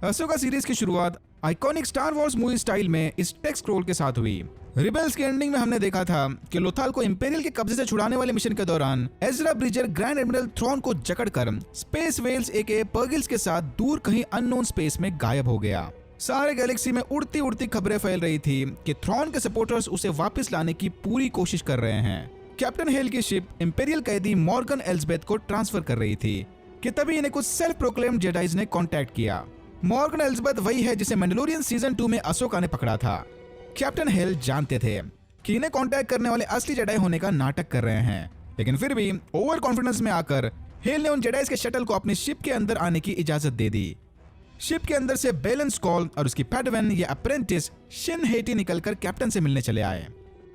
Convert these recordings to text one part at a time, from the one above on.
अहसोका series की शुरुआत iconic star Wars movie style में इस टेक्स्ट स्क्रॉल के साथ हुई। रिबेल्स के एंडिंग में हमने देखा था कि लोथाल को इंपेरियल के कब्जे से छुड़ाने वाले मिशन के दौरान Ezra Breezer grand admiral thrown को जकड़कर स्पेस वेल्स एके पर्गिल्स के साथ दूर कहीं अननोन स्पेस में गायब हो गया। सारे गैलेक्सी में उड़ती उड़ती खबरें फैल रही थी कि थ्रॉन के सपोर्टर्स उसे वापस लाने की पूरी कोशिश कर रहे हैं। कैप्टन हेल की शिप इंपेरियल कैदी मॉर्गन एल्सबेथ को ट्रांसफर कर रही थी कि तभी इन्हें कुछ सेल्फ प्रोक्लेम्ड जेडाइज ने कांटेक्ट किया। मॉर्गन एल्सबेथ वही है जिसे मैंडलोरियन सीजन 2 में अशोका ने पकड़ा था। कैप्टन हेल जानते थे कि इन्हें कांटेक्ट करने वाले असली जेडाई होने का नाटक कर रहे हैं, लेकिन फिर भी ओवर कॉन्फिडेंस में आकर हेल ने उन जेडाइज के शटल को अपनी शिप के अंदर आने की इजाजत दे दी। शिप के अंदर से बेलन स्कॉल और उसकी पैडवन या अप्रेंटिस शिन हेटी निकलकर कैप्टन से मिलने चले आए,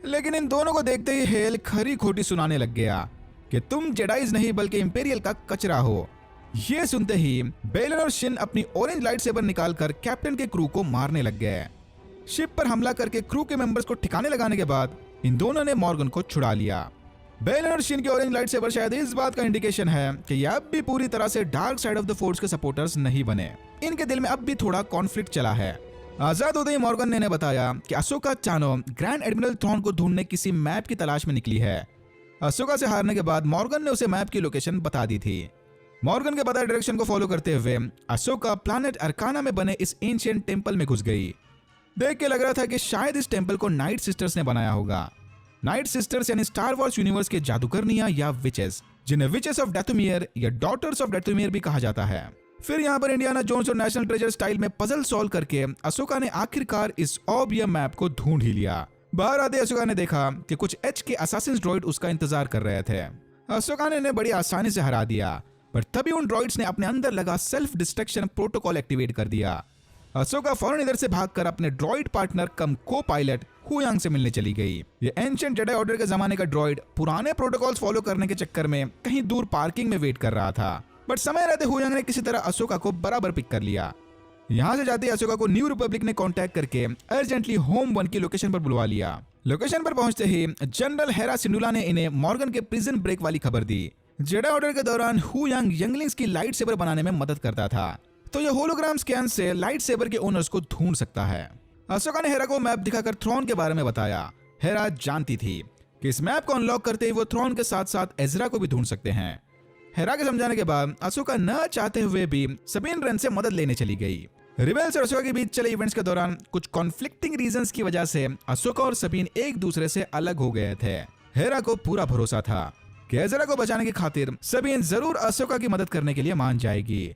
लेकिन इन दोनों को देखते ही हेल खरी खोटी सुनाने लग गया कि तुम जेडाइज नहीं बल्कि इंपेरियल का कचरा हो। ये सुनते ही बेलन और शिन अपनी ऑरेंज लाइट सेबर निकालकर कैप्टन के क्रू को मारने लग गए। शिप पर हमला करके क्रू के मेंबर्स को ठिकाने लगाने के बाद इन दोनों ने मॉर्गन को छुड़ा लिया। बेलन और शिन की ऑरेंज लाइट सेबर शायद इस बात का इंडिकेशन है कि ये अब भी पूरी तरह से dark side of the force के सपोर्टर्स नहीं बने। इनके दिल में अब भी थोड़ा कॉन्फ्लिक्ट चला है। आजाद होते ही मॉर्गन ने बताया कि अशोका चानो ग्रैंड एडमिरल थ्रॉन को ढूंढने किसी मैप की तलाश में निकली है। अशोका से हारने के बाद मॉर्गन ने उसे मैप की लोकेशन बता दी थी। मॉर्गन के बताए डायरेक्शन को फॉलो करते हुए अशोका प्लैनेट अर्काना में बने इस एंशिएंट टेंपल में घुस गई। देख के लग रहा था कि शायद इस टेंपल को नाइट सिस्टर्स ने बनाया होगा। नाइट सिस्टर्स यानी स्टार वॉर्स यूनिवर्स के जादूगरनियां या विचेस, जिन्हें विचेस ऑफ डेथुमियर या डॉटर्स ऑफ डेथुमियर भी कहा जाता है। फिर यहाँ पर इंडियाना जोन्स और नेशनल ट्रेजर स्टाइल में पजल सॉल्व करके अशोका ने आखिरकार इस ऑब या मैप को ढूंढ ही लिया। बाहर आते अशोका ने देखा कि कुछ एच के असासिन्स ड्रॉइड उसका इंतजार कर रहे थे। अशोका ने इन्हें बड़ी आसानी से हरा दिया, पर तभी उन ड्रॉइड्स ने अपने अंदर लगा सेल्फ डिस्ट्रक्शन प्रोटोकॉल एक्टिवेट कर दिया। अशोका फौरन इधर से भागकर अपने ड्रॉइड पार्टनर कम को पायलट हुयांग से मिलने चली गई। ये एंशिएंट जेडाई ऑर्डर के जमाने का ड्रॉइड पुराने प्रोटोकॉल्स फॉलो करने के चक्कर में कहीं दूर पार्किंग में वेट कर रहा था, बट समय रहते हुयांग ने किसी तरह अशोका को बराबर पिक कर लिया। यहाँ से जाते अशोका को न्यू रिपब्लिक ने कांटेक्ट करके अर्जेंटली होम 1 की लोकेशन पर बुलवा लिया। लोकेशन पर पहुंचते ही जनरल हेरा सिंडुला ने इन्हें मॉर्गन के प्रिजन ब्रेक वाली खबर दी। जेडाई ऑर्डर के दौरान हुयांग यंगलिंग्स की लाइट सेबर बनाने में मदद करता था, तो ये होलोग्राम स्कैन से लाइट सेबर के ओनर्स को ढूंढ सकता है। अशोका ने हेरा को मैप दिखाकर थ्रॉन के बारे में बताया। हेरा जानती थी कि इस मैप को अनलॉक करते ही वो थ्रॉन के साथ साथ एजरा को भी ढूंढ सकते हैं। हेरा के समझाने के बाद अशोका न चाहते हुए भी सबीन रन से मदद लेने चली गई। रिबेल्स और अशोका के बीच चले इवेंट्स के दौरान कुछ कॉन्फ्लिक्टिंग रीजंस की वजह से अशोका और सबीन एक दूसरे से अलग हो गए थे। हेरा को पूरा भरोसा था कि एजरा को बचाने की खातिर सबीन जरूर अशोका की मदद करने के लिए मान जाएगी।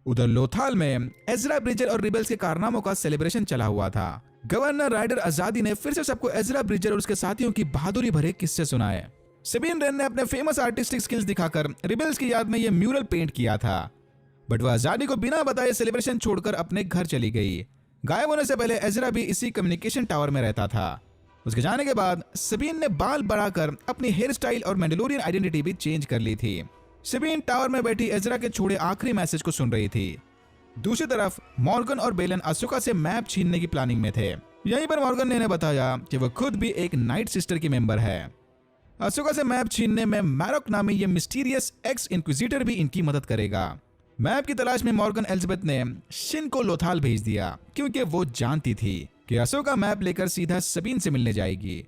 उधर लोथाल में एजरा ब्रिजर और रिबेल्स के कारनामों का सेलिब्रेशन चला हुआ था। गवर्नर राइडर आजादी ने फिर से सबको एजरा ब्रिजर और उसके साथियों की बहादुरी भरे किस्से सुनाए। सबीन रेन ने अपने फेमस आर्टिस्टिक स्किल्स दिखाकर रिबेल्स की याद में यह म्यूरल पेंट किया था, बट वह आजादी को बिना बताए सेलिब्रेशन छोड़कर अपने घर चली गई। गायब होने से पहले एजरा भी इसी कम्युनिकेशन टावर में रहता था। उसके जाने के बाद सबीन ने बाल बढ़ाकर अपनी हेयर स्टाइल और मैंडलोरियन आइडेंटिटी भी चेंज कर ली थी। सबीन टावर में बैठी एजरा के छोड़े आखिरी मैसेज को सुन रही थी। दूसरी तरफ मॉर्गन और बेलन अशोका से मैप छीनने की प्लानिंग में थे। यहीं पर मॉर्गन ने इन्हें बताया कि वह खुद भी एक नाइट सिस्टर की मेंबर है। अशोका से मैप छीनने में मैरोक नामी ये मिस्टीरियस एक्स इंक्विजिटर भी इनकी मदद करेगा। मैप की तलाश में मॉर्गन एलिजाबेथ ने शिन को लोथाल भेज दिया, क्योंकि वो जानती थी कि अशोका मैप लेकर सीधा सबीन से मिलने जाएगी।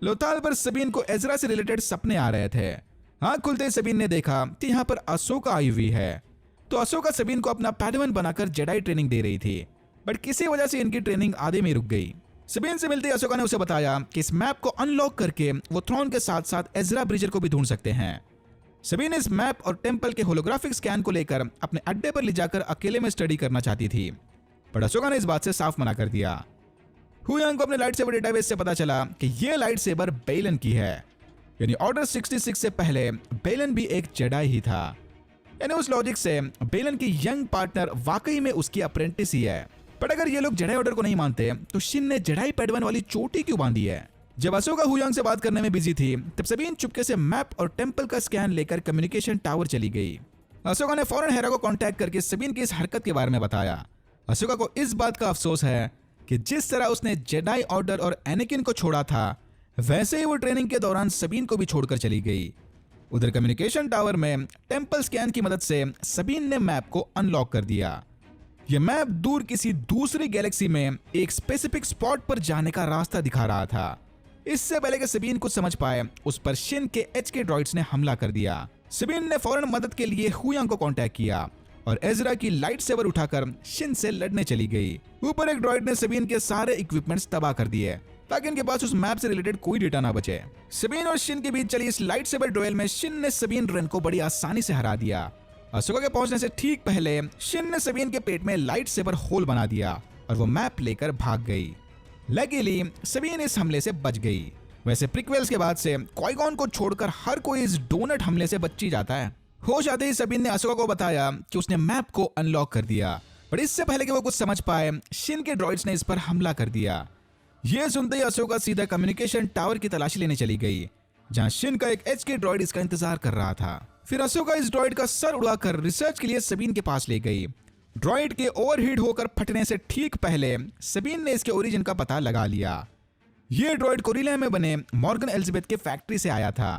लोथाल पर सबीन को एजरा से रिलेटेड सपने आ रहे थे। आंख खुलते सबीन ने देखा कि यहाँ पर अशोका आई हुई है, तो अशोका सबीन को अपना पैडवन बनाकर जेडाई ट्रेनिंग दे रही थी, बट किसी वजह से इनकी ट्रेनिंग आधे में रुक गई। सबीन से मिलते अशोका ने उसे बताया कि इस मैप को अनलॉक करके वो थ्रॉन के साथ साथ एजरा ब्रिजर को भी ढूंढ सकते हैं। सबीन इस मैप और टेंपल के होलोग्राफिक स्कैन को लेकर अपने अड्डे पर ले जाकर अकेले में स्टडी करना चाहती थी, पर अशोका ने इस बात से साफ मना कर दिया। हुयांग को अपने लाइट सेबर डेटाबेस से पता चला कि ये लाइट सेबर बेलन की है, यानी ऑर्डर 66 से पहले बेलन भी एक जेडाई ही था। यानी उस लॉजिक से बेलन की यंग पार्टनर वाकई में उसकी अप्रेंटिस ही है। पर अगर ये लोग जेडाई ऑर्डर को नहीं मानते तो शिन ने जेडाई पैडवन वाली चोटी क्यों बांधी है? जब अशोका हुयांग से बात करने में बिजी थी तब सबीन चुपके से मैप और टेंपल का स्कैन लेकर कम्युनिकेशन टावर चली गई। अशोका ने फौरन हेरा को कांटेक्ट करके सबीन की इस हरकत के बारे में बताया। अशोका को इस बात का अफसोस है कि जिस तरह उसने जेडाई ऑर्डर और एनाकिन को छोड़ा था, वैसे ही वो ट्रेनिंग के दौरान सबीन को भी छोड़कर चली गई। उधर कम्युनिकेशन टावर में टेंपल स्कैन की मदद से सबीन ने मैप को अनलॉक कर दिया। ये मैप दूर किसी दूसरी गैलेक्सी में एक स्पेसिफिक स्पॉट पर जाने का रास्ता दिखा रहा था। इससे पहले कि सबीन कुछ समझ पाए, उस पर शिन के HK ड्रॉइड्स ने हमला कर दिया। सबीन ने फौरन मदद के लिए हुयांग को कांटेक्ट किया और एजरा की लाइट सेबर उठाकर शिन से लड़ने चली गई। ऊपर एक ड्रॉइड ने सबीन के सारे इक्विपमेंट्स तबाह कर दिए ताकि इनके पास उस मैप से रिलेटेड कोई डेटा ना बचे। सबीन और शिन के बीच चली इस लाइट सेबर ड्यूएल में शिन ने सबीन रेन को बड़ी आसानी से हरा दिया। अशोका के पहुंचने से ठीक पहले शिन ने सबीन के पेट में लाइट सेबर होल बना दिया और वो मैप लेकर भाग गई। लकीली सबीन इस हमले से बच गई। वैसे प्रीक्वेल्स के बाद से क्वाई-गॉन को छोड़कर हर कोई इस डोनट हमले से बच ही जाता है। होश आते ही सबीन ने अशोका को बताया कि उसने मैप को अनलॉक कर दिया, पर इससे पहले कि वो कुछ समझ पाए, शिन के ड्रॉइड्स ने इस पर हमला कर दिया। यह सुनते ही अशोका सीधा कम्युनिकेशन टावर की तलाशी लेने चली गई, जहां शिन का एक HK ड्रॉइड इसका इंतजार कर रहा था। फिर अशोका इस ड्रॉइड का सर उड़ाकर रिसर्च के लिए सबीन के पास ले गई। ड्रॉइड के ओवरहीट होकर फटने से ठीक पहले सबीन ने इसके ओरिजिन का पता लगा लिया। यह ड्रॉइड कोरिलिया में बने मॉर्गन एलिजाबेथ के फैक्ट्री से आया था।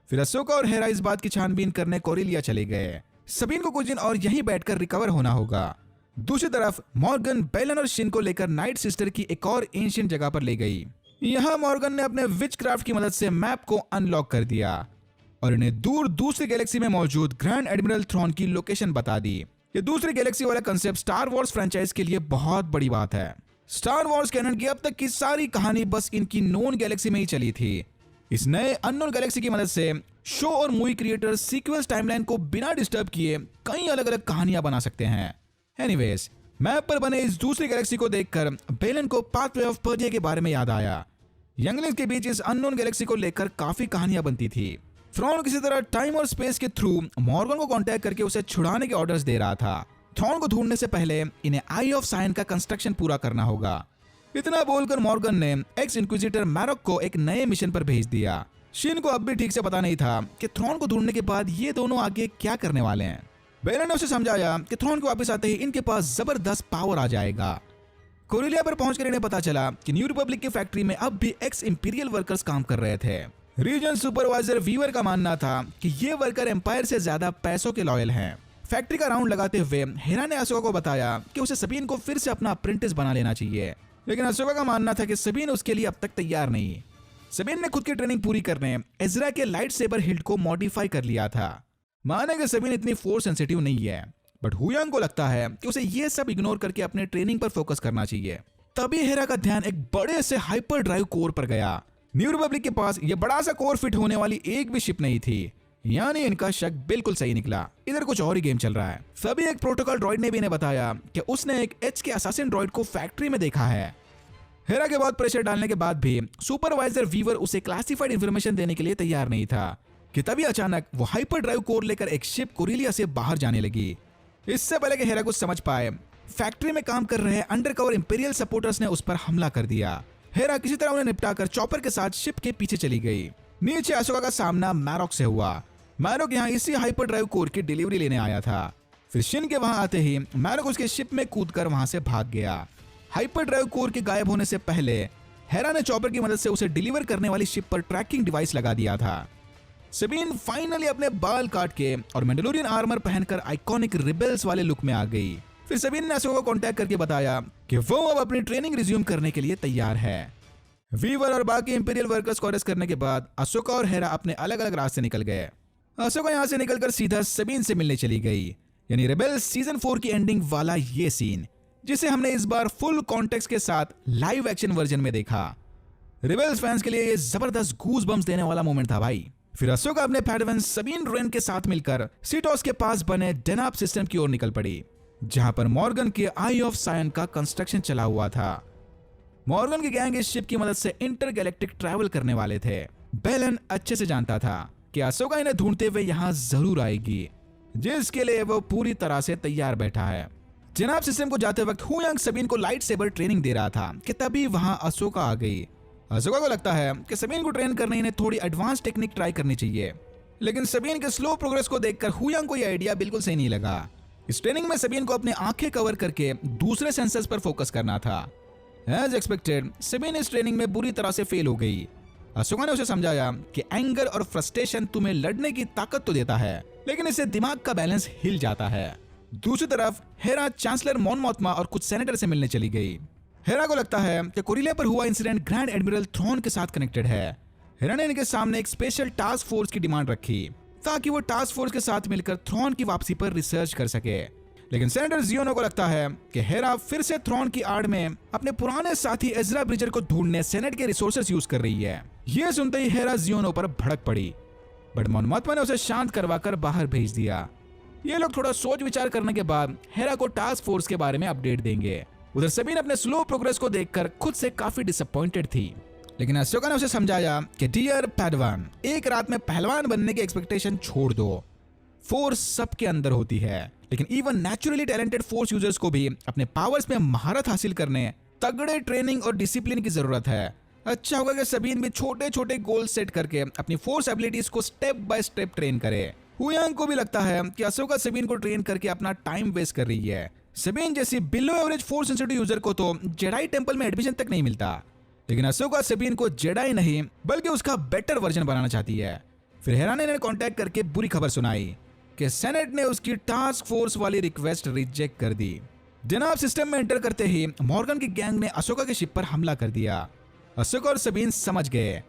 फिर अशोका और हेरा इस बात की छानबीन करने कोरिलिया चले गए। सबीन को कुछ दिन और यहीं बैठकर रिकवर होना होगा। दूसरी तरफ मॉर्गन बेलन और शिन को लेकर नाइट सिस्टर की एक और एंशिएंट जगह पर ले गई। यहाँ मॉर्गन ने अपने विचक्राफ्ट की मदद से मैप को अनलॉक कर दिया और इन्हें दूर दूसरी गैलेक्सी में मौजूद ग्रैंड एडमिरल थ्रॉन की लोकेशन बता दी। ये दूसरी गैलेक्सी वाला कंसेप्ट स्टार वॉर्स फ्रेंचाइज के लिए बहुत बड़ी बात है। स्टार वॉर्स कैनन की अब तक की सारी कहानी बस इनकी नोन गैलेक्सी में ही चली थी। इस नए अननोन गैलेक्सी की मदद से शो और मूवी क्रिएटर्स सीक्वल्स टाइमलाइन को बिना डिस्टर्ब किए कई अलग अलग कहानियां बना सकते हैं। एनीवेज, मैप पर बने इस दूसरी गैलेक्सी को देखकर बेलन को पाथवे ऑफ पर्जिया के बारे में याद आया। यंगलिंग्स के बीच इस अननोन गैलेक्सी को लेकर काफी कहानियां बनती थी। थ्रॉन किसी तरह टाइम और स्पेस के थ्रू मॉर्गन को कांटेक्ट करके उसे छुड़ाने के ऑर्डर्स दे रहा था। थ्रॉन को ढूंढने से पहले इन्हें आई ऑफ साइन का कंस्ट्रक्शन पूरा करना होगा। इतना बोलकर मॉर्गन ने एक्स इंक्विजिटर मैरॉक को एक नए मिशन पर भेज दिया। शिन को अब भी ठीक से पता नहीं था कि थ्रॉन को ढूंढने के बाद ये दोनों आगे क्या करने वाले हैं। बेलन ने उसे समझाया कि थ्रॉन को वापस आते ही इनके पास जबरदस्त पावर आ जाएगा। कोरिलिया पर पहुंचकर इन्हें पता चला कि न्यू रिपब्लिक की फैक्ट्री में अब भी एक्स इंपीरियल वर्कर्स काम कर रहे थे। रीजन सुपरवाइजर वीवर का मानना था कि ये वर्कर एम्पायर से ज्यादा पैसों के लॉयल हैं। फैक्ट्री का राउंड लगाते हुए हेरा ने अशोका को बताया कि उसे सबीन को फिर से अपना अप्रेंटिस बना लेना चाहिए, लेकिन अशोका का मानना था कि सबीन उसके लिए अब तक तैयार नहीं। सबीन ने खुद की ट्रेनिंग पूरी करने एजरा के लाइट सेबर हिल्ट को मॉडिफाई कर लिया था। माने कि सबीन इतनी फोर्स सेंसिटिव नहीं है, बट हुयांग को लगता है कि उसे ये सब इग्नोर करके अपने ट्रेनिंग पर फोकस करना चाहिए। तभी हेरा का ध्यान एक बड़े से हाइपर ड्राइव कोर पर गया। न्यू रिपब्लिक के पास ये बड़ा सा कोर फिट होने वाली एक भी शिप नहीं थी, यानी इनका शक बिल्कुल सही निकला। इधर कुछ और ही गेम चल रहा है। तभी एक प्रोटोकॉल ड्रॉइड ने भी इन्हें बताया कि उसने एक HK असासिन ड्रॉइड को फैक्ट्री में देखा है। हेरा के बहुत प्रेशर डालने के बाद भी सुपरवाइजर वीवर उसे क्लासिफाइड इंफॉर्मेशन देने के लिए तैयार नहीं था कि तभी अचानक वो हाइपर ड्राइव कोर लेकर एक शिप कोरिलिया से बाहर जाने लगी। इससे पहले कि हेरा कुछ समझ पाए, फैक्ट्री में काम कर रहे अंडरकवर इंपीरियल सपोर्टर्स ने उस पर हमला कर दिया। हेरा किसी तरह उन्हें निपटाकर चॉपर के साथ शिप के पीछे चली गई। नीचे अशोका का सामना मैरॉक से हुआ। मैरॉक यहाँ इसी हाइपर ड्राइव कोर की डिलीवरी लेने आया था। फिर शिन के वहां आते ही मैरॉक उसके शिप में कूदकर वहां से भाग गया। हाइपर ड्राइव कोर के गायब होने से पहले हेरा ने चॉपर की मदद से उसे डिलीवर करने वाली शिप पर ट्रैकिंग डिवाइस लगा दिया था। सबीन फाइनली अपने बाल काट के और मैंडलोरियन आर्मर पहनकर आइकॉनिक रिबेल्स वाले लुक में आ गई। फिर सबीन ने अशोका को कांटेक्ट करके बताया कि वो अब अपनी ट्रेनिंग रिज्यूम करने के लिए तैयार है। वीवर और बाकी इंपीरियल वर्कर्स को अरेस्ट करने के बाद अशोका और हेरा अपने अलग अलग रास्ते निकल गए। अशोका यहाँ से निकलकर सीधा सबीन से मिलने चली गई, यानी रिबेल्स सीजन 4 की एंडिंग वाला ये सीन, जिसे हमने इस बार फुल कॉन्टेक्स्ट के साथ लाइव एक्शन वर्जन में देखा। रिबेल्स फैंस के लिए ये जबरदस्त गूज बम्स देने वाला मोमेंट था भाई। फिर अशोका अपने पैडवन सबीन रेन के साथ मिलकर सीटोस के पास बने डेनाप सिस्टम की ओर निकल पड़ी, जहां पर मॉर्गन के आई ऑफ साइन का कंस्ट्रक्शन चला हुआ था। मॉर्गन की गैंग इस शिप की मदद से इंटरगैलेक्टिक ट्रैवल करने वाले थे। बेलन अच्छे से जानता था कि अशोका इन्हें ढूंढते हुए यहां जरूर आएगी, जिसके लिए वो पूरी तरह से तैयार बैठा है। डेनाप सिस्टम को जाते वक्त हुयांग सबीन को लाइट सेबर ट्रेनिंग दे रहा था कि तभी वहां अशोका आ गई। अशोका को लगता है कि सबीन को ट्रेन करने इन्हें थोड़ी एडवांस टेक्निक ट्राई करनी चाहिए, लेकिन सबीन के स्लो प्रोग्रेस को देखकर हुयांग को यह आइडिया बिल्कुल सही नहीं लगा। इस ट्रेनिंग में सबीन को अपने आंखें कवर करके दूसरे सेंसर्स पर फोकस करना था। एज एक्सपेक्टेड सबीन इस ट्रेनिंग में बुरी तरह से फेल हो गई। अशोका ने उसे समझाया कि एंगर और फ्रस्ट्रेशन तुम्हें लड़ने की ताकत तो देता है, लेकिन इससे दिमाग का बैलेंस हिल जाता है। दूसरी तरफ हेरा चांसलर मॉन मोथमा और कुछ सेनेटर से मिलने चली गई। हेरा को लगता है कि कोरिलिया पर हुआ इंसिडेंट ग्रैंड एडमिरल थ्रॉन के साथ कनेक्टेड है। हेरा ने इनके सामने एक स्पेशल टास्क फोर्स की डिमांड रखी ताकि वो टास्क फोर्स के साथ मिलकर थ्रॉन की वापसी पर रिसर्च कर सके। लेकिन सेनेटर जियोनो को लगता है कि हेरा फिर से थ्रॉन की आड़ में अपने पुराने साथी एजरा ब्रिजर को ढूंढने सेनेट के रिसोर्सेस यूज कर रही है। ये सुनते ही हेरा जियोनो पर भड़क पड़ी, बट मॉन मोथमा ने उसे शांत करवाकर बाहर भेज दिया। ये लोग थोड़ा सोच विचार करने के बाद हेरा को टास्क फोर्स के बारे में अपडेट देंगे। उधर सबीन अपने स्लो प्रोग्रेस को देखकर खुद से काफी डिसअपॉइंटेड थी, लेकिन अशोका ने उसे समझाया कि डियर पैडवान, एक रात में पहलवान बनने की एक्सपेक्टेशन छोड़ दो। फोर्स सबके अंदर होती है, लेकिन even naturally talented force users को भी अपने पावर्स में महारत हासिल करने तगड़े ट्रेनिंग और डिसिप्लिन की जरूरत है। अच्छा होगा कि सबीन भी छोटे छोटे गोल सेट करके अपनी फोर्स एबिलिटीज को स्टेप बाय स्टेप ट्रेन करे। हुयांग को भी लगता है कि अशोका सबीन को ट्रेन करके अपना टाइम वेस्ट कर रही है। सबीन जैसी below average force sensitive user को तो जेडाई टेंपल में एडमिशन तक नहीं मिलता, लेकिन अशोका सबीन को जेडाई नहीं बल्कि उसका बेटर वर्जन बनाना चाहती है। फिर हेरा ने इन्हें कांटेक्ट करके बुरी खबर सुनाई कि सेनेट ने उसकी टास्क फोर्स वाली रिक्वेस्ट रिजेक्ट कर दी। जनाब सिस्टम में एंटर करते ही मॉर्गन की गैंग ने अशोका के शिप पर हमला कर दिया। अशोका और सबीन समझ गए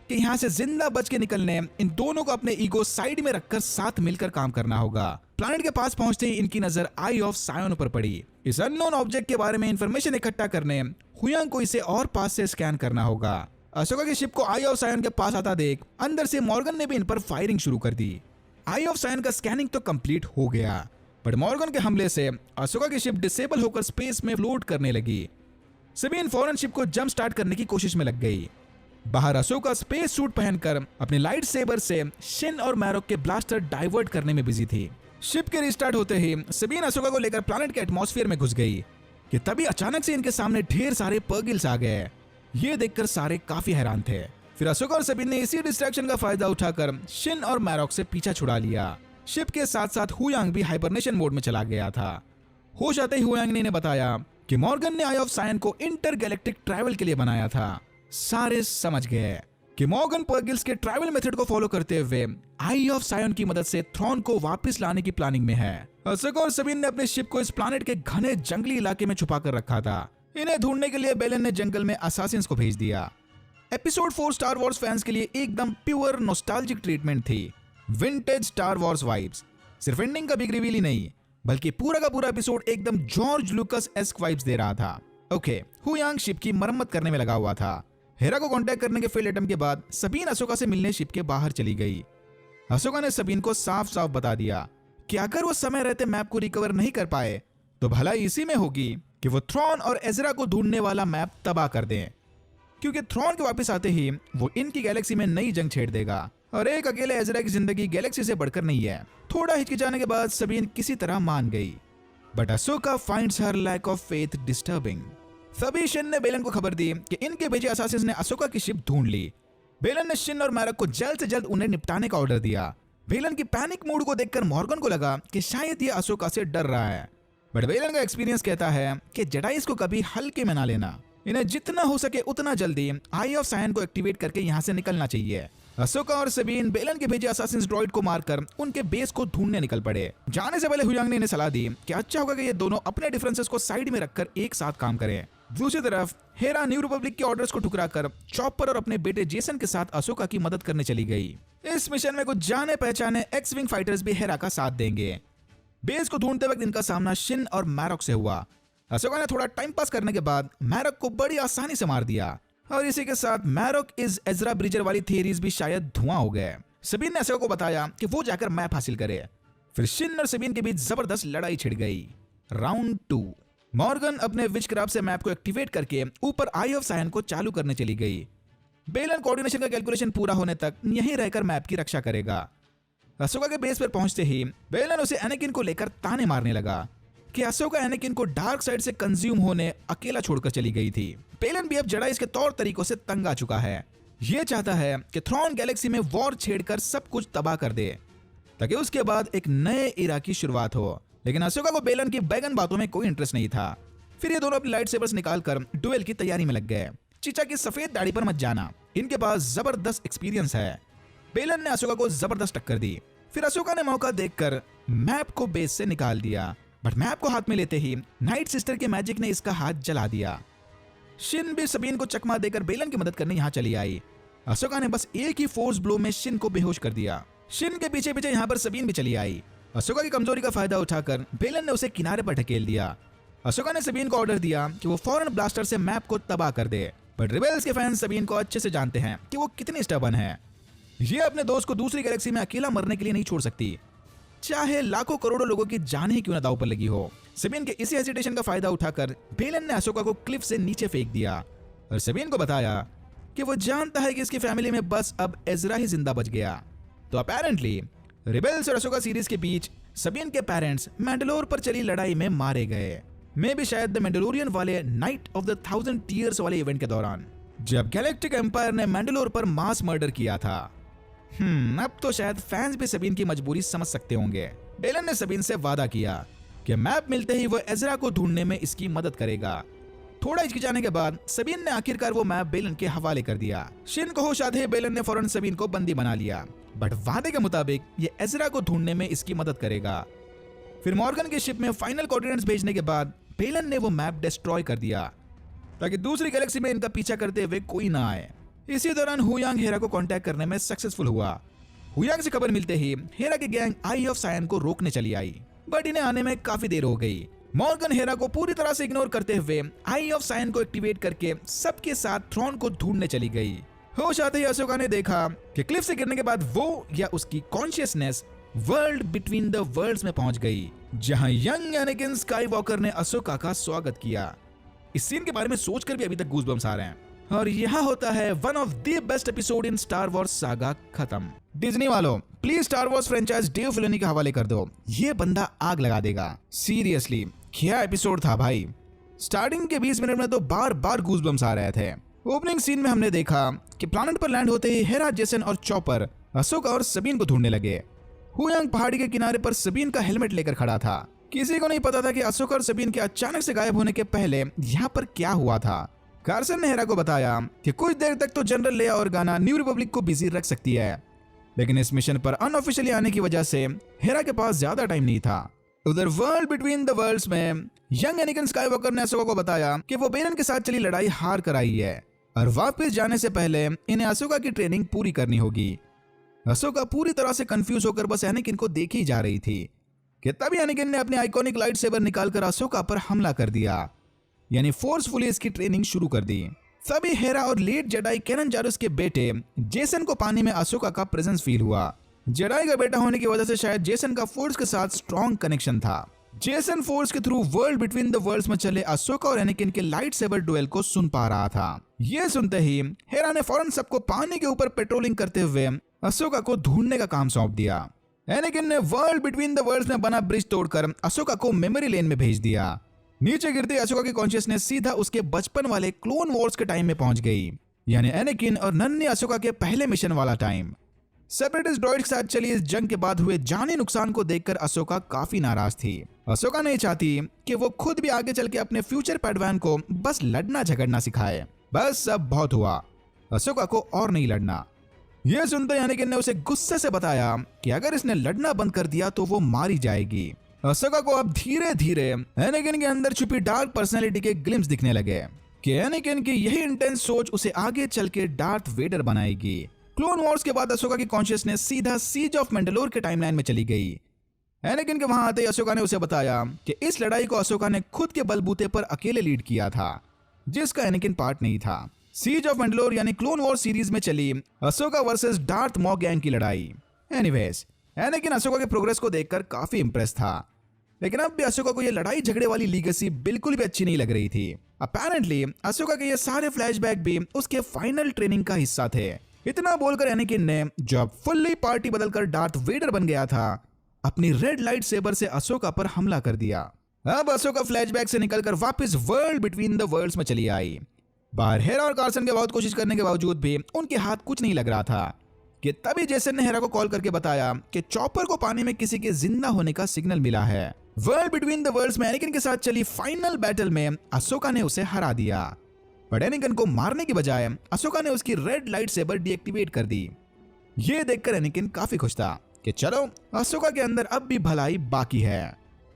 कि यहाँ से जिंदा बच के निकलने इन दोनों को अपने ईगो साइड में रखकर साथ मिलकर काम करना होगा। प्लैनेट के पास पहुंचते ही इनकी नजर आई ऑफ सायोन पर पड़ी। इस अननोन ऑब्जेक्ट के बारे में इंफॉर्मेशन इकट्ठा करने हुयांग को इसे और पास से स्कैन करना होगा। अशोका की शिप को आई ऑफ सायोन के पास आता देख अंदर से मॉर्गन ने भी इन पर फायरिंग शुरू कर दी। आई ऑफ सायोन का स्कैनिंग तो कंप्लीट हो गया, बट मॉर्गन के हमले से अशोका की शिप डिसेबल होकर स्पेस में फ्लोट करने लगी। सबीन फौरन शिप को जंप स्टार्ट करने की कोशिश में लग गई। बाहर अशोका स्पेस सूट पहनकर अपने लाइट सेबर से शिन और मैरोक के ब्लास्टर डाइवर्ट करने में बिजी थी। शिप के रिस्टार्ट होते ही सबीन अशोका को लेकर प्लैनेट के एटमॉस्फेयर में घुस गई कि तभी अचानक से इनके सामने ढेर सारे पर्गिल्स आ गए। ये देखकर सारे काफी हैरान थे। फिर अशोका और सबीन ने इसी डिस्ट्रैक्शन का फायदा उठाकर शिन और मैरोक से पीछा छुड़ा लिया। शिप के साथ साथ हुयांग भी हाइबरनेशन मोड में चला गया था। होश आते ही हुयांग ने इन्हें बताया कि मॉर्गन ने आई ऑफ सायन को इंटरगैलेक्टिक ट्रैवल के लिए बनाया था। सारे समझ गए कि मॉर्गन पर्गिल्स के ट्रैवल मेथड को फॉलो करते हुए आई ऑफ सायन की मदद से थ्रॉन को वापस लाने की प्लानिंग में है। अशोका और सबीन ने अपने शिप को इस प्लैनेट के घने जंगली इलाके में छुपा कर रखा था। इन्हें ढूंढने के लिए बेलन ने जंगल में असासिन्स को भेज दिया। एपिसोड 4 स्टार वॉर्स फैंस के लिए एकदम प्योर नॉस्टैल्जिक ट्रीटमेंट थी। Vintage star Wars vibes. सिर्फ एंडिंग का बिग रिवील ही नहीं, बल्कि पूरा का पूरा एपिसोड एकदम जॉर्ज लुकस एस्क वाइब्स दे रहा था। ओके, हुयांग शिप की मरम्मत करने में लगा हुआ था। हेरा को कांटेक्ट करने के फेल अटेम्प्ट के बाद सबीन अशोका से मिलने शिप के बाहर चली गई। अशोका ने सबीन को साफ साफ बता दिया कि अगर वो समय रहते मैप को रिकवर नहीं कर पाए तो भलाई इसी में होगी कि वो थ्रॉन और एजरा को ढूंढने वाला मैप तबाह कर दें, क्योंकि थ्रॉन के वापस आते ही वो इनकी गैलेक्सी में नई जंग छेड़ देगा और एक अकेले एजरा की जिंदगी गैलेक्सी से बढ़कर नहीं है। थोड़ा हिचकिचाने के बाद सबीन किसी तरह मान गई, but Ahsoka finds her lack of faith disturbing. तभी शिन ने बेलन को खबर दी कि इनके भेजे असासिन्स ने अशोका की शिप ढूंढ ली। बेलन ने शिन और मैरोक को जल्द से जल्द उन्हें निपटाने का ऑर्डर दिया। बेलन की पैनिक मूड को देखकर मॉर्गन को लगा कि शायद ये अशोका से डर रहा है, बट बेलन का एक्सपीरियंस कहता है कि जेडाइस को कभी हल्के में ना लेना। इन्हें जितना हो सके उतना जल्दी आई ऑफ सायन को एक्टिवेट करके यहाँ से निकलना चाहिए। अशोका और सबीन बेलन के भेजे असासिन्स ड्रॉइड को मारकर उनके बेस को ढूंढने निकल पड़े। जाने से पहले हुयांग ने इन्हें सलाह दी कि अच्छा होगा कि ये दोनों अपने डिफरेंसेस को साइड में रखकर एक साथ काम करें। दूसरी तरफ हेरा न्यू रिपब्लिक के ऑर्डर्स को ठुकराकर चॉपर और अपने बेटे जेसन के साथ अशोका की मदद करने चली गई। इस मिशन में कुछ जाने पहचाने एक्स विंग फाइटर्स भी हेरा का साथ देंगे। बेस को ढूंढते वक्त इनका सामना शिन और मैरोक से हुआ। अशोका ने थोड़ा टाइम पास करने के बाद मैरोक को बड़ी आसानी से मार दिया और इसी के साथ मैरोक इज एजरा ब्रिजर वाली थियरीज भी शायद धुआं हो गए। सबीन ने अशोका को बताया कि वो जाकर मैप हासिल करे। फिर शिन और सबीन के बीच जबरदस्त लड़ाई छिड़ गई। राउंड 2। मॉर्गन अपने विचक्राफ्ट से मैप को एक्टिवेट करके ऊपर आई ऑफ सायन को चालू करने चली गई। बेलन कोऑर्डिनेशन का कैलकुलेशन पूरा होने तक यहीं रहकर मैप की रक्षा करेगा। अशोका के बेस पर पहुंचते ही बेलन उसे एनाकिन को लेकर ताने मारने लगा कि अशोका एनाकिन को डार्क साइड से कंज्यूम होने अकेला छोड़कर चली गई थी। बेलन भी अब जेडाइस के तौर तरीकों से तंग आ चुका है। ये चाहता है कि थ्रॉन गैलेक्सी में वॉर छेड़कर सब कुछ तबाह कर दे ताकि उसके बाद एक नए इरा की शुरुआत हो। लेकिन अशोका को बेलन की बैगन बातों में कोई इंटरेस्ट नहीं था। फिर ये दोनों अपनी लाइट सेबर्स निकालकर डुएल की तैयारी में लग गए। चीचा की सफेद दाढ़ी पर मत जाना, इनके पास जबरदस्त एक्सपीरियंस है। बेलन ने अशोका को जबरदस्त टक्कर दी। फिर अशोका ने मौका देखकर मैप को बेस से निकाल दिया बट मैप को हाथ में लेते ही नाइट सिस्टर के मैजिक ने इसका हाथ जला दिया। शिन भी सबीन को चकमा देकर बेलन की मदद करने यहाँ चली आई। अशोका ने बस एक ही फोर्स ब्लो में शिन को बेहोश कर दिया। शिन के पीछे पीछे यहाँ पर सबीन भी चली आई। अशोका की कमजोरी का फायदा उठाकर बेलन ने उसे किनारे पर ढकेल दिया। अशोका ने सबीन को ऑर्डर दिया कि वो फौरन ब्लास्टर से मैप को तबाह कर दे। बट रिबेल्स के फैंस सबीन को अच्छे से जानते हैं कि वो कितनी स्टबर्न है। ये अपने दोस्त को दूसरी गैलेक्सी में अकेला मरने के लिए नहीं छोड़ सकती, चाहे लाखों करोड़ों लोगों की जान ही क्यों न दांव पर लगी हो। सबीन के इसी हेजिटेशन का फायदा उठाकर बेलन ने अशोका को क्लिफ से नीचे फेंक दिया और सबीन को बताया कि वो जानता है कि इसकी फैमिली में बस अब एजरा ही जिंदा बच गया। तो अपेरेंटली रिबेल्स और अशोका सीरीज के बीच सबीन के पेरेंट्स मैंडलोर पर चली लड़ाई में मारे गए। मे भी शायद द मैंडलोरियन वाले नाइट ऑफ द 1000 टीयर्स वाले इवेंट के दौरान, जब गैलेक्टिक एम्पायर ने मैंडलोर पर मास मर्डर किया था। अब तो शायद फैंस भी सबीन की मजबूरी समझ सकते होंगे। बेलन ने सबीन से वादा किया कि मैप मिलते ही वो एजरा को ढूंढने में इसकी मदद करेगा। थोड़ा हिचकिचाने के बाद सबीन ने आखिरकार वो मैप बेलन के हवाले कर दिया। शिन को होश आते ही बेलन ने फौरन सबीन को बंदी बना लिया, बट वादे के मुताबिक ये एजरा को ढूंढने में इसकी मदद करेगा। फिर मॉर्गन की शिप में फाइनल कोऑर्डिनेट्स भेजने के बाद बेलन ने वो मैप डिस्ट्रॉय कर दिया ताकि दूसरी गैलेक्सी में इनका पीछा करते हुए कोई ना आए। इसी दौरान हुयांग हेरा को कांटेक्ट करने में सक्सेसफुल हुआ। हुयांग से खबर मिलते ही हेरा की गैंग आई ऑफ सायन को रोकने चली आई, बट इन्हें आने में काफी देर हो गई। मॉर्गन हेरा को पूरी तरह से इग्नोर करते हुए आई ऑफ सायन को एक्टिवेट करके सबके साथ थ्रोन को ढूंढने चली गई। होश आते ही अशोका ने देखा कि क्लिफ से गिरने के बाद वो या उसकी consciousness world between the worlds में पहुंच गई, जहां यंग एनाकिन स्काईवॉकर ने अशोका का स्वागत किया। इस सीन के बारे में सोचकर भी अभी तक गूज़बम्स आ रहे हैं। और यहाँ होता है one of the best episode in Star Wars saga खत्म। डिज्नी वालों, please Star Wars franchise Dave Filoni के हवाले कर दो, ये बंदा आग लगा देगा। सीरियसली क्या एपिसोड था भाई। स्टार्टिंग के 20 मिनट में तो बार बार गूज़बम्स आ रहे थे। ओपनिंग सीन में हमने देखा कि प्लैनेट पर लैंड होते ही हेरा, जेसन और चॉपर अशोका और सबीन को ढूंढने लगे। हुयांग पहाड़ी के किनारे पर सबीन का हेलमेट लेकर खड़ा था। किसी को नहीं पता था कि अशोका और सबीन के अचानक से गायब होने के पहले यहाँ पर क्या हुआ था। कार्सन ने हेरा को बताया कि कुछ देर तक तो जनरल लेया और गाना न्यू रिपब्लिक को बिजी रख सकती है, लेकिन इस मिशन पर अनऑफिशियली आने की वजह से हेरा के पास ज्यादा टाइम नहीं था। उधर वर्ल्ड बिटवीन द वर्ल्ड्स में यंग एनाकिन स्काईवॉकर ने अशोका को बताया कि वो बेलन के साथ चली लड़ाई हार कर आई है और वापस जाने से पहले इन्हें अशोका की ट्रेनिंग पूरी करनी होगी। अशोका पूरी तरह से कंफ्यूज होकर बस एनाकिन को देखी जा रही थी कि तभी एनाकिन ने अपनी आइकॉनिक लाइट सेबर निकालकर अशोका पर हमला कर दिया, यानी फोर्सफुली इसकी ट्रेनिंग शुरू कर दी। तभी हेरा और लेट जेडाई कैनन जारुस के बेटे जेसन को पानी में अशोका का प्रेजेंस फील हुआ। जेडाई का बेटा होने की वजह से शायद जेसन का फोर्स के साथ स्ट्रॉन्ग कनेक्शन था। जेसन फोर्स के through world between the worlds में चले अशोका और एनाकिन के लाइट सेबर डुएल को सुन पा रहा था। यह सुनते ही हेरा ने फौरन सबको पानी के ऊपर पेट्रोलिंग करते हुए अशोका को ढूंढने का काम सौंप दिया। एनाकिन ने वर्ल्ड बिटवीन द वर्ल्ड्स में बना ब्रिज तोड़कर अशोका को मेमोरी लेन में भेज दिया। नीचे गिरते अशोका की कॉन्शियसनेस सीधा उसके बचपन वाले क्लोन वॉर्स के टाइम में पहुंच गई, यानी एनाकिन और नन्ही अशोका के पहले मिशन वाला टाइम। सेपरेटिस्ट ड्रॉइड के साथ चली इस जंग के बाद हुए जानी नुकसान को देखकर अशोका काफी नाराज थी। अशोका नहीं चाहती कि वो खुद भी आगे चल के अपने फ्यूचर पैडवान को बस लड़ना झगड़ना सिखाए। बस अब बहुत हुआ, अशोका को और नहीं लड़ना। यह सुनते एनाकिन ने उसे गुस्से से बताया कि अगर इसने लड़ना बंद कर दिया तो वो मारी जाएगी। अशोका को अब धीरे धीरे एनाकिन के अंदर छुपी डार्क पर्सनैलिटी के ग्लिम्स दिखने लगे कि एनाकिन की यही इंटेंस सोच उसे आगे चल के डार्थ वेडर बनाएगी। क्लोन वॉर्स के बाद अशोका की कॉन्शियसनेस सीधा सीज ऑफ मैंडलोर के टाइमलाइन में चली गई। एनाकिन के वहां आते ही अशोका ने उसे बताया कि इस लड़ाई को अशोका ने खुद के बलबूते पर अकेले लीड किया था, जिसका एनाकिन पार्ट नहीं था। सीज ऑफ मैंडलोर यानी क्लोन वॉर सीरीज में चली अशोका वर्सेस डार्थ मॉ गैंग की लड़ाई। एनीवेज, एनाकिन अशोका के प्रोग्रेस को देखकर काफी इंप्रेस था, लेकिन अब भी अशोका को यह लड़ाई झगड़े वाली लीगेसी बिल्कुल भी अच्छी नहीं लग रही थी। अपेरेंटली अशोका के ये सारे फ्लैशबैक भी उसके फाइनल ट्रेनिंग का हिस्सा थे। इतना बोलकर एनाकिन ने, जब फुल्ली पार्टी बदलकर डार्थ वेडर बन गया था, अपनी रेड लाइट सेबर से अशोका पर हमला कर दिया। अब अशोका फ्लैशबैक से निकलकर वापस वर्ल्ड बिटवीन द वर्ल्ड्स में चली आई। बाहर हेरा और कार्सन के बहुत कोशिश करने के बावजूद भी उनके हाथ कुछ नहीं लग रहा था कि तभी जेसन ने हेरा को कॉल करके बताया कि चॉपर को पानी में किसी के जिंदा होने का सिग्नल मिला है। वर्ल्ड बिटवीन द वर्ल्ड्स में एनाकिन के साथ चली फाइनल बैटल में अशोका ने उसे हरा दिया, बट एनाकिन को मारने की बजाय अशोका ने उसकी रेड लाइट सेबर डीएक्टिवेट कर दी। ये देखकर एनाकिन काफी खुश था कि चलो अशोका के अंदर अब भी भलाई बाकी है।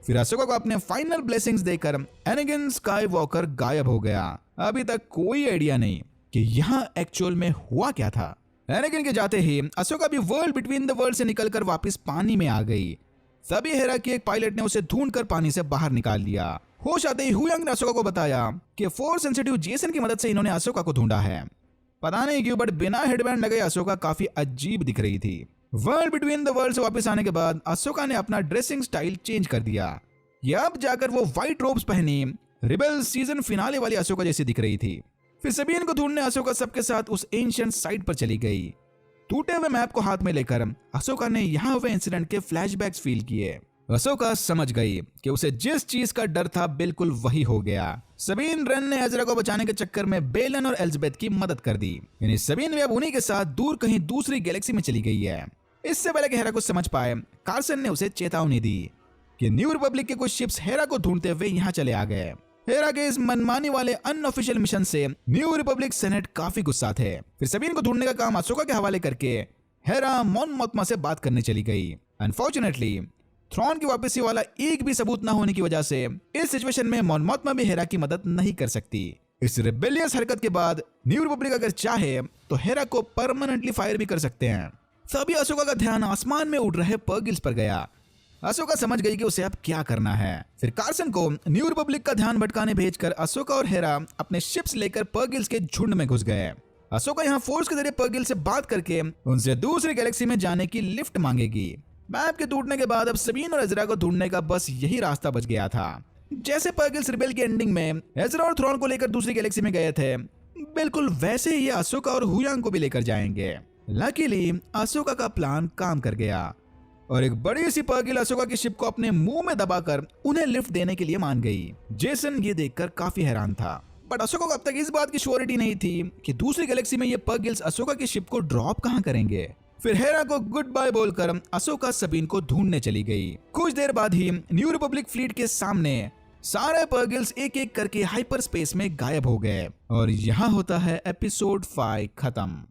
फिर अशोका को अपने फाइनल ब्लेसिंग्स देकर एनेगन स्काईवॉकर गायब हो गया। अभी तक कोई आइडिया नहीं कि यहाँ एक्चुअल में हुआ क्या था। एनेगन के जाते ही अशोका भी वर्ल्ड बिटवीन द वर्ल्ड से निकलकर वापस पानी में आ गई। तभी हेरा की एक पायलट ने उसे ढूंढकर पानी से बाहर निकाल लिया। होश आते ही हुयांग ने अशोका को बताया कि फोर्स सेंसिटिव जेसन की मदद से इन्होंने अशोका को ढूंढा है। पता नहीं क्यों बट बिना हेडबैंड लगे अशोका काफी अजीब दिख रही थी। वर्ल्ड बिटवीन द वर्ल्ड से वापस आने के बाद अशोका ने अपना ड्रेसिंग स्टाइल चेंज कर दिया। ये अब जाकर वो व्हाइट रोब्स पहनी रिबेल सीजन फिनाले वाली अशोका जैसी दिख रही थी। फिर सबीन को ढूंढने अशोका सबके साथ उस एंशिएंट साइट पर चली गई। टूटे हुए मैप को हाथ में लेकर अशोका ने यहाँ हुए इंसिडेंट के फ्लैशबैक्स फील किए। अशोका समझ गई कि उसे जिस चीज का डर था बिल्कुल वही हो गया। सबीन रन ने एजरा को बचाने के चक्कर में बेलन और एलिजाबेथ की मदद कर दी। यानी सबीन भी अब उन्हीं के साथ दूर कहीं दूसरी गैलेक्सी में चली गई है। इससे पहले कि हेरा कुछ समझ पाए, कार्सन ने उसे चेतावनी दी कि न्यू रिपब्लिक के कुछ शिप्स हेरा को ढूंढते हुए यहाँ चले आ गए। हेरा के इस मनमानी वाले अनऑफिशियल मिशन से न्यू रिपब्लिक सेनेट काफी गुस्सा थे। फिर सबीन को ढूंढने का काम अशोका के हवाले करके हेरा मॉन मोथमा से बात करने चली गई। अनफॉर्चुनेटली थ्रॉन की वापसी वाला एक भी सबूत न होने की वजह से इस सिचुएशन में मॉन मोथमा भी हेरा की मदद नहीं कर सकती। इस रिबेलियस हरकत के बाद न्यू रिपब्लिक अगर चाहे तो हेरा को परमानेंटली फायर भी कर सकते हैं। तभी अशोका का ध्यान आसमान में उड़ रहे पर्गिल्स पर गया। अशोका समझ गई कि उसे अब क्या करना है। फिर कार्सन को न्यू रिपब्लिक का ध्यान भटकाने भेजकर अशोका और हेरा अपने शिप्स लेकर पर्गिल्स के झुंड में घुस गए। अशोका यहाँ फोर्स के जरिए पर्गिल से बात करके उनसे दूसरी गैलेक्सी में जाने की लिफ्ट मांगेगी। मैप के टूटने के बाद अब सबीन और एजरा को ढूंढने का बस यही रास्ता बच गया था। जैसे पर्गिल्स रिबेल की एंडिंग में एजरा और थ्रॉन को लेकर दूसरी गैलेक्सी में गए थे, बिल्कुल वैसे ही ये अशोका और हुयांग को भी लेकर जाएंगे। लकीली अशोका का प्लान काम कर गया और एक बड़ी सी पर्गिल अशोका की शिप को अपने मुंह में दबाकर उन्हें लिफ्ट देने के लिए मान गई। जेसन ये देखकर काफी हैरान था, बट अशोका को अब तक इस बात की श्योरिटी नहीं थी कि दूसरी गैलेक्सी में ये पर्गिल्स अशोका की शिप को ड्रॉप कहां करेंगे। फिर हेरा को गुड बाय बोलकर अशोका सबीन को ढूंढने चली गई। कुछ देर बाद ही न्यू रिपब्लिक फ्लीट के सामने सारे पर्गिल्स एक एक करके हाइपर स्पेस में गायब हो गए और यहाँ होता है एपिसोड 5 खत्म।